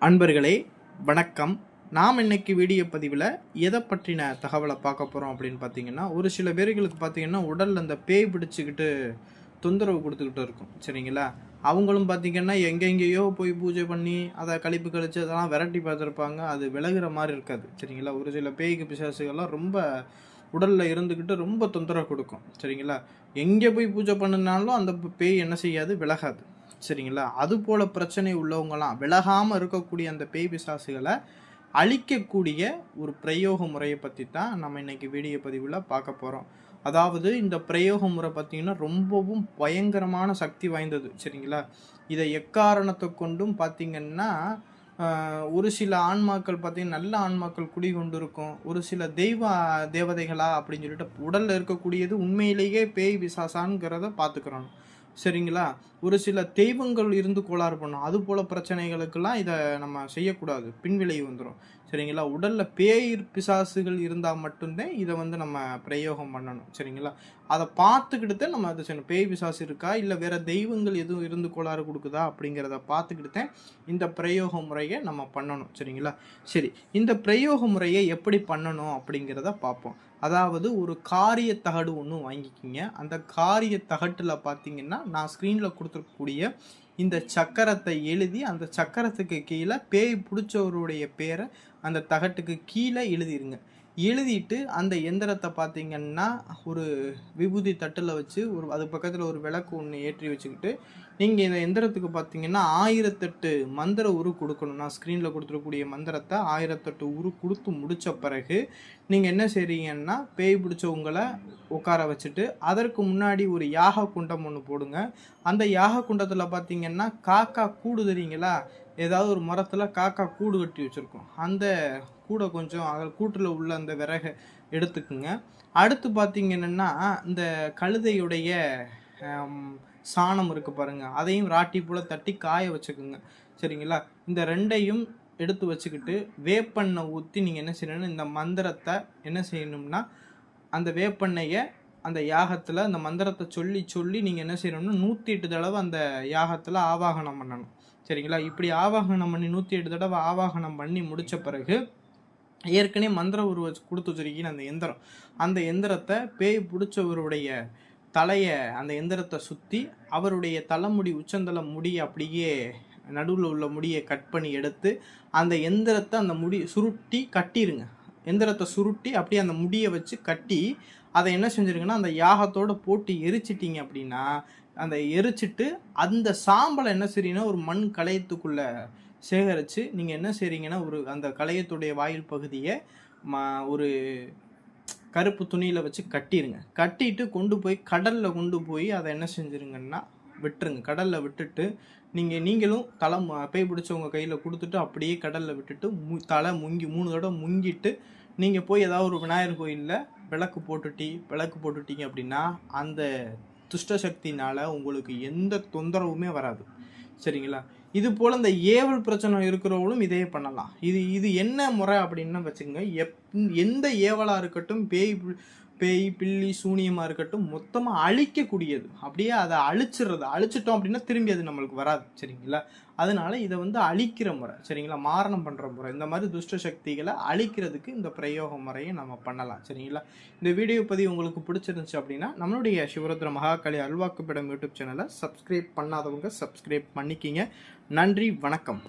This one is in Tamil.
அன்பர்களே வணக்கம். நாம் இன்னைக்கு வீடியோ பதிவில் எதை பற்றின தகவலை பார்க்க போகிறோம் அப்படின்னு பார்த்தீங்கன்னா, ஒரு சில பேர்களுக்கு பார்த்தீங்கன்னா உடலில் அந்த பேய் பிடிச்சிக்கிட்டு தொந்தரவு கொடுத்துக்கிட்டு இருக்கும். சரிங்களா? அவங்களும் பார்த்தீங்கன்னா எங்கெங்கேயோ போய் பூஜை பண்ணி அதை கழிப்பு கழித்து அதெல்லாம் விரட்டி பார்த்துருப்பாங்க. அது விலகுற மாதிரி இருக்காது. சரிங்களா? ஒரு சில பேய்க்கு பிசாசுகள்லாம் ரொம்ப உடலில் இருந்துக்கிட்டு ரொம்ப தொந்தரவு கொடுக்கும். சரிங்களா? எங்கே போய் பூஜை பண்ணினாலும் அந்த பேய் என்ன செய்யாது, விலகாது. சரிங்களா? அது போல பிரச்சனை உள்ளவங்களாம் விலகாமல் இருக்கக்கூடிய அந்த பேய் பிசாசுகளை அழிக்கக்கூடிய ஒரு பிரயோக முறையை பற்றி தான் நம்ம இன்னைக்கு வீடியோ பதிவில் பார்க்க போகிறோம். அதாவது இந்த பிரயோக முறை பார்த்திங்கன்னா ரொம்பவும் பயங்கரமான சக்தி வாய்ந்தது. சரிங்களா? இதை எக்காரணத்தை கொண்டும் பார்த்திங்கன்னா ஒரு சில ஆன்மாக்கள் பார்த்திங்கன்னா நல்ல ஆன்மாக்கள் குடி கொண்டு இருக்கும். ஒரு சில தேவதைகளா அப்படின்னு சொல்லிட்டு உடலில் இருக்கக்கூடியது உண்மையிலேயே பேய் பிசாசான்ங்கிறத பார்த்துக்கிறோம். சரிங்களா? ஒரு சில தெய்வங்கள் இருந்து கோளாறு பண்ணும். அது போல் பிரச்சனைகளுக்கெல்லாம் இதை நம்ம செய்யக்கூடாது, பின்விளைவு வந்துடும். சரிங்களா? உடலில் பேய் பிசாசுகள் இருந்தால் மட்டும்தான் இதை நம்ம பிரயோகம் பண்ணணும். சரிங்களா? அதை பார்த்துக்கிட்டு தான் நம்ம அதை செய்யணும். பேய் பிசாசு இருக்கா இல்லை வேறு தெய்வங்கள் எதுவும் இருந்து கோளாறு கொடுக்குதா அப்படிங்கிறத பார்த்துக்கிட்டு தான் இந்த பிரயோக முறையை நம்ம பண்ணணும். சரிங்களா? சரி, இந்த பிரயோக முறையை எப்படி பண்ணணும் அப்படிங்கிறத பார்ப்போம். அதாவது ஒரு காரிய தகடு ஒன்று வாங்கிக்கிங்க. அந்த காரிய தகட்டில் பார்த்தீங்கன்னா நான் ஸ்க்ரீனில் கொடுத்துருக்கக்கூடிய இந்த சக்கரத்தை எழுதி அந்த சக்கரத்துக்கு கீழே பேய் பிடிச்சவருடைய பேரை அந்த தகட்டுக்கு கீழே எழுதிருங்க. எழுதிட்டு அந்த எந்திரத்தை பார்த்தீங்கன்னா ஒரு விபூதி தட்டில் வச்சு அது பக்கத்தில் ஒரு விளக்கு ஒன்று ஏற்றி வச்சுக்கிட்டு நீங்கள் இந்த எந்திரத்துக்கு பார்த்தீங்கன்னா 1008 மந்திர உரு கொடுக்கணும். நான் ஸ்க்ரீனில் கொடுத்துருக்கூடிய மந்திரத்தை 1008 உரு கொடுத்து முடித்த பிறகு நீங்கள் என்ன செய்கிறீங்கன்னா பேய் பிடிச்சவங்களை உட்கார வச்சுட்டு அதற்கு முன்னாடி ஒரு யாக குண்டம் ஒன்று போடுங்க. அந்த யாக குண்டத்தில் பார்த்தீங்கன்னா காக்கா கூடு தெரியுங்களா, ஏதாவது ஒரு மரத்தில் காக்கா கூடு கட்டி வச்சுருக்கோம். அந்த கூடை கொஞ்சம் அதில் கூட்டில் உள்ள அந்த விறகை எடுத்துக்குங்க. அடுத்து பார்த்தீங்கன்னா இந்த கழுதையுடைய சாணம் இருக்குது பாருங்கள், அதையும் ராட்டி போல் தட்டி காய வச்சுக்குங்க. சரிங்களா? இந்த ரெண்டையும் எடுத்து வச்சுக்கிட்டு வேப்பெண்ணெய் ஊற்றி நீங்கள் என்ன செய்யணும்னா இந்த மந்திரத்தை என்ன செய்யணும்னா அந்த வேப்பெண்ணெயை அந்த யாகத்தில் அந்த மந்திரத்தை சொல்லி சொல்லி நீங்கள் என்ன செய்யணும்னா 108 தடவை அந்த யாகத்தில் ஆவாகனம் பண்ணணும். சரிங்களா? இப்படி ஆவாகனம் பண்ணி 108 தடவை ஆவாகனம் பண்ணி முடித்த பிறகு ஏற்கனவே மந்திர உருவ கொடுத்து வச்சிருக்கீங்க அந்த எந்திரத்தை பேய் பிடிச்சவருடைய தலையை அந்த எந்திரத்தை சுற்றி அவருடைய தலைமுடி உச்சந்தலை முடி அப்படியே நடுவில் உள்ள முடியை கட் பண்ணி எடுத்து அந்த எந்திரத்தை அந்த முடி சுருட்டி கட்டிடுங்க. எந்திரத்தை சுருட்டி அப்படியே அந்த முடியை வச்சு கட்டி அதை என்ன செஞ்சுருங்கன்னா அந்த யாகத்தோடு போட்டு எரிச்சிட்டிங்க. அப்படின்னா அந்த எரிச்சிட்டு அந்த சாம்பலை என்ன செய்றீங்கன்னா ஒரு மண் களையத்துக்குள்ளே சேகரித்து நீங்கள் என்ன செய்கிறீங்கன்னா ஒரு அந்த களையத்துடைய வாயில் பகுதியை ஒரு கருப்பு துணியில் வச்சு கட்டிடுங்க. கட்டிட்டு கொண்டு போய் கடலில் கொண்டு போய் அதை என்ன செஞ்சுருங்கன்னா விட்டுருங்க. கடலில் விட்டுட்டு நீங்களும் தலை பேய் பிடிச்சவங்க கையில் கொடுத்துட்டு அப்படியே கடலில் விட்டுட்டு தலை முங்கி 3 தடவை முங்கிட்டு நீங்கள் போய் ஏதாவது ஒரு விநாயகர் கோயிலில் விளக்கு போட்டுட்டீங்க அப்படின்னா அந்த துஷ்ட சக்தினால் உங்களுக்கு எந்த தொந்தரவுமே வராது. சரிங்களா? இது போல் இந்த ஏவல் பிரச்சனை இருக்கிறவங்களும் இதே பண்ணலாம். இது என்ன முறை அப்படின்னு வச்சுக்கோங்க. எந்த ஏவலாக இருக்கட்டும், பேய் பில்லி சூனியமாக இருக்கட்டும், மொத்தமாக அழிக்கக்கூடியது. அப்படியே அதை அழிச்சிட்டோம் அப்படின்னா திரும்பி அது நம்மளுக்கு வராது. சரிங்களா? அதனால இதை அழிக்கிற முறை. சரிங்களா? மாரணம் பண்ணுற முறை. இந்த மாதிரி துஷ்ட சக்திகளை அழிக்கிறதுக்கு இந்த பிரயோக முறையை நம்ம பண்ணலாம். சரிங்களா? இந்த வீடியோ பதிவு உங்களுக்கு பிடிச்சிருந்துச்சு அப்படின்னா நம்மளுடைய சிவருத்ர மகாகாளி அல்வாக்குப்பிடம் யூடியூப் சேனலை சப்ஸ்கிரைப் பண்ணாதவங்க சப்ஸ்கிரைப் பண்ணிக்கிங்க. நன்றி, வணக்கம்.